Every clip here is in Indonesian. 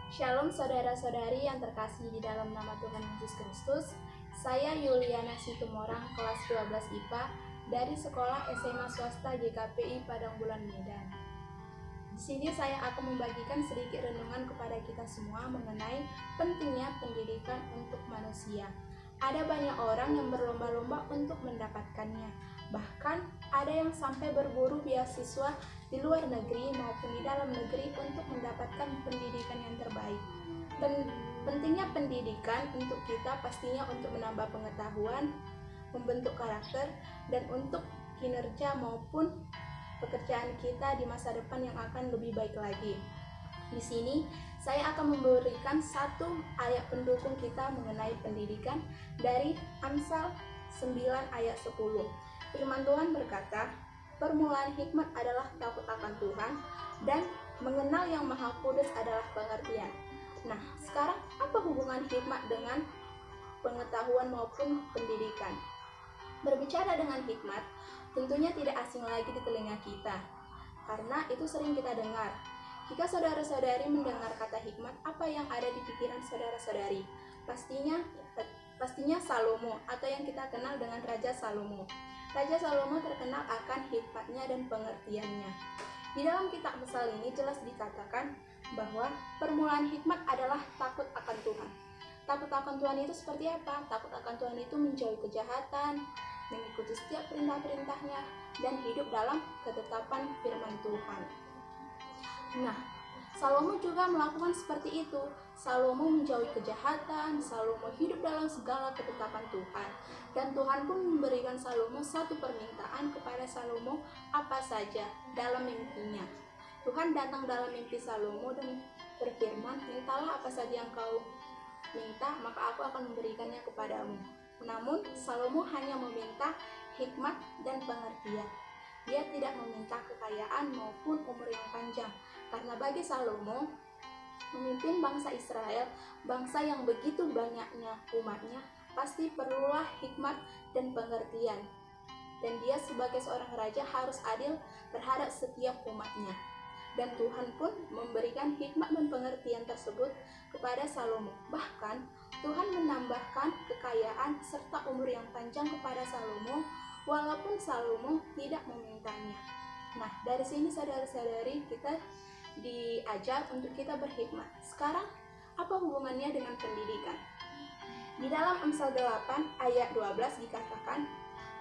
Shalom saudara-saudari yang terkasih di dalam nama Tuhan Yesus Kristus. Saya Yuliana Situmorang, kelas 12 IPA dari Sekolah SMA Swasta GKPI Padang Bulan Medan. Di sini saya akan membagikan sedikit renungan kepada kita semua mengenai pentingnya pendidikan untuk manusia. Ada banyak orang yang berlomba-lomba untuk mendapatkannya. Bahkan ada yang sampai berburu beasiswa di luar negeri maupun di dalam negeri untuk mendapatkan pendidikan yang terbaik. Dan pentingnya pendidikan untuk kita pastinya untuk menambah pengetahuan, membentuk karakter, dan untuk kinerja maupun pekerjaan kita di masa depan yang akan lebih baik lagi. Di sini saya akan memberikan satu ayat pendukung kita mengenai pendidikan dari Amsal 9 ayat 10. Firman Tuhan berkata, permulaan hikmat adalah takut akan Tuhan, dan mengenal yang Maha Kudus adalah pengertian. Nah, sekarang apa hubungan hikmat dengan pengetahuan maupun pendidikan? Berbicara dengan hikmat, tentunya tidak asing lagi di telinga kita, karena itu sering kita dengar. Jika saudara-saudari mendengar kata hikmat, apa yang ada di pikiran saudara-saudari? Pastinya Salomo, atau yang kita kenal dengan Raja Salomo. Raja Salomo terkenal akan hikmatnya dan pengertiannya. Di dalam kitab Amsal ini jelas dikatakan bahwa permulaan hikmat adalah takut akan Tuhan. Takut akan Tuhan itu seperti apa? Takut akan Tuhan itu menjauhi kejahatan, mengikuti setiap perintah-perintahnya, dan hidup dalam ketetapan firman Tuhan. Nah, Salomo juga melakukan seperti itu. Salomo menjauhi kejahatan, Salomo hidup dalam segala ketetapan Tuhan. Dan Tuhan pun memberikan Salomo satu permintaan kepada Salomo apa saja dalam mimpinya. Tuhan datang dalam mimpi Salomo dan berfirman, mintalah apa saja yang kau minta, maka aku akan memberikannya kepadamu. Namun, Salomo hanya meminta hikmat dan pengertian. Dia tidak meminta kekayaan maupun umur yang panjang, karena bagi Salomo, memimpin bangsa Israel, bangsa yang begitu banyaknya umatnya, pasti perlulah hikmat dan pengertian. Dan dia sebagai seorang raja harus adil terhadap setiap umatnya. Dan Tuhan pun memberikan hikmat dan pengertian tersebut kepada Salomo. Bahkan Tuhan menambahkan kekayaan serta umur yang panjang kepada Salomo, walaupun Salomo tidak memintanya. Nah, dari sini saudara-saudari kita diajar untuk kita berhikmat. Sekarang, apa hubungannya dengan pendidikan? Di dalam Amsal 8 ayat 12 dikatakan,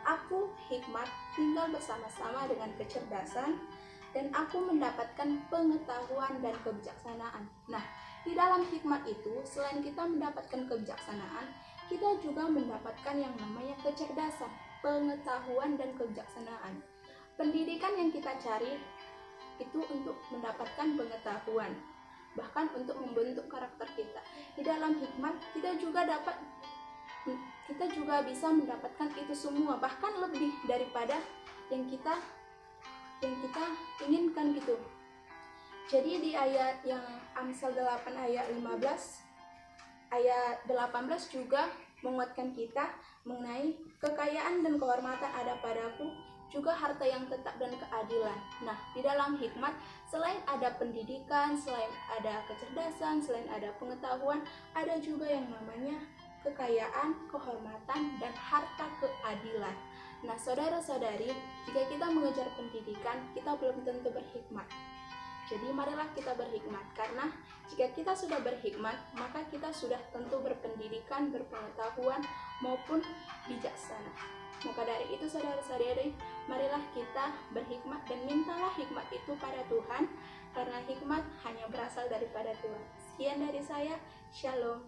aku hikmat tinggal bersama-sama dengan kecerdasan, dan aku mendapatkan pengetahuan dan kebijaksanaan. Nah, di dalam hikmat itu, selain kita mendapatkan kebijaksanaan, kita juga mendapatkan yang namanya kecerdasan, pengetahuan, dan kebijaksanaan. Pendidikan yang kita cari itu untuk mendapatkan pengetahuan, bahkan untuk membentuk karakter kita. Di dalam hikmat, kita juga bisa mendapatkan itu semua, bahkan lebih daripada yang kita inginkan gitu. Jadi di ayat yang Amsal 8 ayat 15 ayat 18 juga menguatkan kita mengenai kekayaan dan kehormatan ada padaku, juga harta yang tetap dan keadilan. Nah, di dalam hikmat, selain ada pendidikan, selain ada kecerdasan, selain ada pengetahuan, ada juga yang namanya kekayaan, kehormatan, dan harta keadilan. Nah, saudara-saudari, jika kita mengejar pendidikan, kita belum tentu berhikmat. Jadi marilah kita berhikmat, karena jika kita sudah berhikmat, maka kita sudah tentu berpendidikan, berpengetahuan, maupun bijaksana. Maka dari itu saudara-saudari, marilah kita berhikmat dan mintalah hikmat itu pada Tuhan, karena hikmat hanya berasal daripada Tuhan. Sekian dari saya, Shalom.